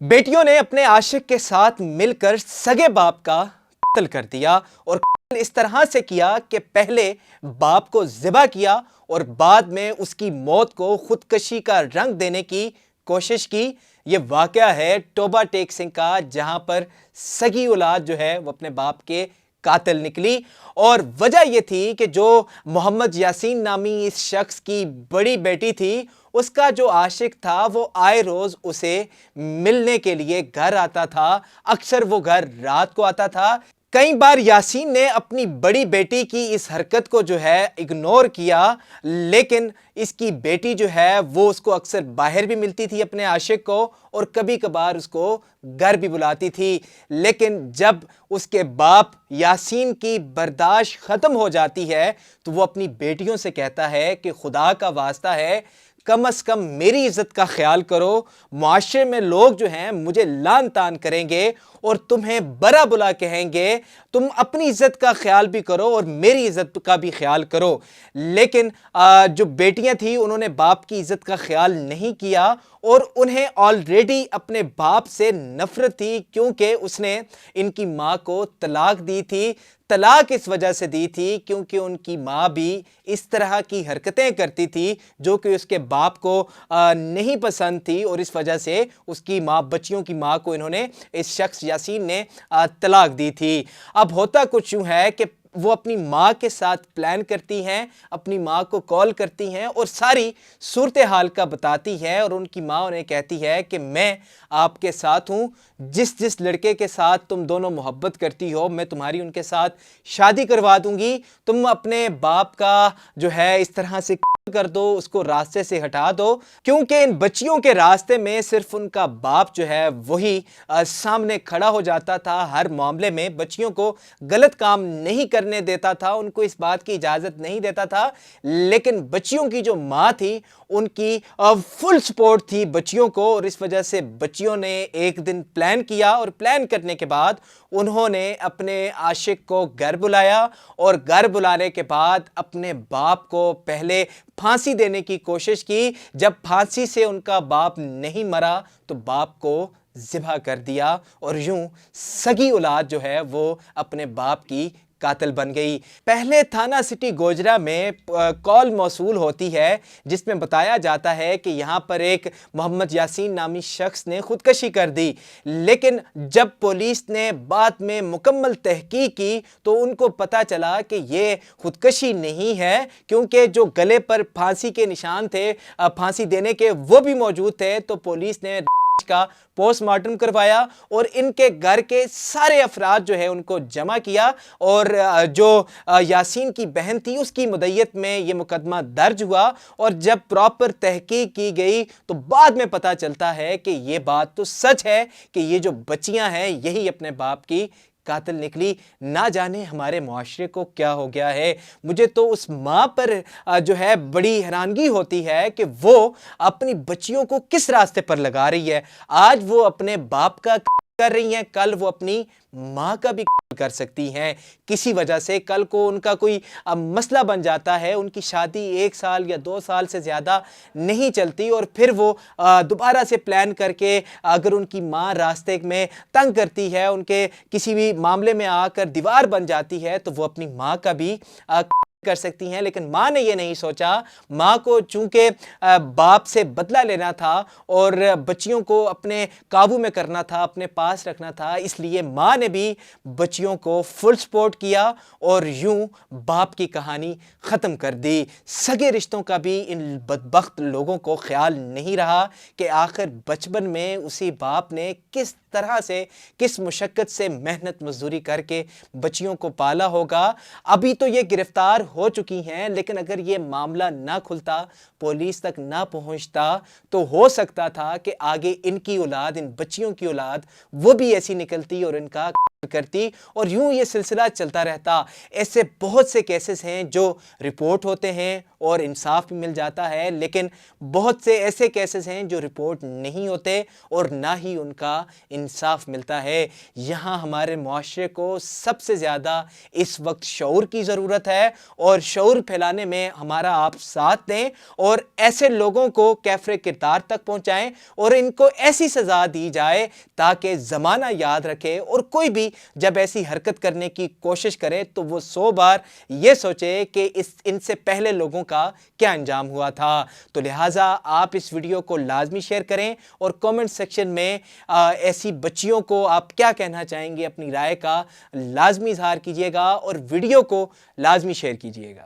बेटियों ने अपने आशिक के साथ मिलकर सगे बाप का कत्ल कर दिया और इस तरह से किया कि पहले बाप को ज़िबा किया और बाद में उसकी मौत को खुदकशी का रंग देने की कोशिश की। ये वाक़या है टोबा टेक सिंह का, जहां पर सगी औलाद जो है वो अपने बाप के कातिल निकली। और वजह यह थी कि जो मोहम्मद यासीन नामी इस शख्स की बड़ी बेटी थी, उसका जो आशिक था वो आए रोज़ उसे मिलने के लिए घर आता था। अक्सर वो घर रात को आता था। कई बार यासीन ने अपनी बड़ी बेटी की इस हरकत को जो है इग्नोर किया, लेकिन इसकी बेटी जो है वो उसको अक्सर बाहर भी मिलती थी अपने आशिक को, और कभी कभार उसको घर भी बुलाती थी। लेकिन जब उसके बाप यासीन की बर्दाश्त ख़त्म हो जाती है तो वो अपनी बेटियों से कहता है कि खुदा का वास्ता है, कम अज़ कम मेरी इज़्ज़त का ख्याल करो। मुआशरे में लोग जो हैं मुझे लान तान करेंगे और तुम्हें बरा बुला कहेंगे, तुम अपनी इज़्ज़त का ख्याल भी करो और मेरी इज़्ज़त का भी ख्याल करो। लेकिन जो बेटियां थी उन्होंने बाप की इज़्ज़त का ख्याल नहीं किया और उन्हें ऑलरेडी अपने बाप से नफ़रत थी, क्योंकि उसने इनकी माँ को तलाक दी थी। तलाक इस वजह से दी थी क्योंकि उनकी माँ भी इस तरह की हरकतें करती थी जो कि उसके बाप को नहीं पसंद थी, और इस वजह से उसकी माँ, बच्चियों की माँ को इन्होंने, इस शख्स यासीन ने तलाक दी थी। अब होता कुछ यूँ है कि वो अपनी माँ के साथ प्लान करती हैं, अपनी माँ को कॉल करती हैं और सारी सूरत हाल का बताती हैं, और उनकी माँ उन्हें कहती है कि मैं आपके साथ हूँ, जिस जिस लड़के के साथ तुम दोनों मोहब्बत करती हो मैं तुम्हारी उनके साथ शादी करवा दूंगी। तुम अपने बाप का जो है इस तरह से कर दो, उसको रास्ते से हटा दो, क्योंकि इन बच्चियों के रास्ते में सिर्फ उनका बाप जो है वही सामने खड़ा हो जाता था। हर मामले में बच्चियों को गलत काम नहीं करने देता था, उनको इस बात की इजाज़त नहीं देता था। लेकिन बच्चियों की जो माँ थी उनकी फुल सपोर्ट थी बच्चियों को, और इस वजह से बच्चियों ने एक दिन प्लान किया, और प्लान करने के बाद उन्होंने अपने आशिक को घर बुलाया, और घर बुलाने के बाद अपने बाप को पहले फांसी देने की कोशिश की। जब फांसी से उनका बाप नहीं मरा तो बाप को ज़िबा कर दिया, और यूं सगी औलाद जो है वो अपने बाप की कातिल बन गई। पहले थाना सिटी गोजरा में कॉल मौसूल होती है जिसमें बताया जाता है कि यहाँ पर एक मोहम्मद यासीन नामी शख्स ने खुदकशी कर दी। लेकिन जब पुलिस ने बाद में मुकम्मल तहकीक की तो उनको पता चला कि ये खुदकशी नहीं है, क्योंकि जो गले पर फांसी के निशान थे फांसी देने के वो भी मौजूद थे। तो पुलिस ने का पोस्टमार्टम करवाया और इनके घर के सारे अफराद जो है उनको जमा किया, और जो यासीन की बहन थी उसकी मुद्दत में ये मुकदमा दर्ज हुआ। और जब प्रॉपर तहकीक की गई तो बाद में पता चलता है कि ये बात तो सच है कि ये जो बच्चियां हैं यही अपने बाप की कातिल निकली। ना जाने हमारे मुआशरे को क्या हो गया है। मुझे तो उस माँ पर जो है बड़ी हैरानगी होती है कि वो अपनी बच्चियों को किस रास्ते पर लगा रही है। आज वो अपने बाप का कर रही हैं, कल वो अपनी माँ का भी कर सकती हैं। किसी वजह से कल को उनका कोई मसला बन जाता है, उनकी शादी 1 साल या 2 साल से ज़्यादा नहीं चलती, और फिर वो दोबारा से प्लान करके अगर उनकी माँ रास्ते में तंग करती है, उनके किसी भी मामले में आकर दीवार बन जाती है, तो वो अपनी माँ का भी कर सकती हैं। लेकिन माँ ने ये नहीं सोचा। माँ को चूंकि बाप से बदला लेना था और बच्चियों को अपने काबू में करना था, अपने पास रखना था, इसलिए माँ ने भी बच्चियों को फुल सपोर्ट किया और यूं बाप की कहानी ख़त्म कर दी। सगे रिश्तों का भी इन बदबख्त लोगों को ख्याल नहीं रहा कि आखिर बचपन में उसी बाप ने किस तरह से, किस मुशक्क़त से मेहनत मजदूरी करके बच्चियों को पाला होगा। अभी तो ये गिरफ्तार हो चुकी हैं, लेकिन अगर ये मामला ना खुलता, पुलिस तक ना पहुंचता, तो हो सकता था कि आगे इनकी औलाद, इन बच्चियों की औलाद वो भी ऐसी निकलती और इनका کرتی اور یوں یہ سلسلہ چلتا رہتا۔ ایسے بہت سے کیسز ہیں جو رپورٹ ہوتے ہیں اور انصاف بھی مل جاتا ہے، لیکن بہت سے ایسے کیسز ہیں جو رپورٹ نہیں ہوتے اور نہ ہی ان کا انصاف ملتا ہے۔ یہاں ہمارے معاشرے کو سب سے زیادہ اس وقت شعور کی ضرورت ہے، اور شعور پھیلانے میں ہمارا آپ ساتھ دیں اور ایسے لوگوں کو کیفر کردار تک پہنچائیں اور ان کو ایسی سزا دی جائے تاکہ زمانہ یاد رکھے، اور کوئی بھی جب ایسی حرکت کرنے کی کوشش کرے تو وہ 100 بار یہ سوچے کہ ان سے پہلے لوگوں کا کیا انجام ہوا تھا۔ تو لہٰذا آپ اس ویڈیو کو لازمی شیئر کریں اور کومنٹ سیکشن میں ایسی بچیوں کو آپ کیا کہنا چاہیں گے، اپنی رائے کا لازمی اظہار کیجیے گا اور ویڈیو کو لازمی شیئر کیجیے گا۔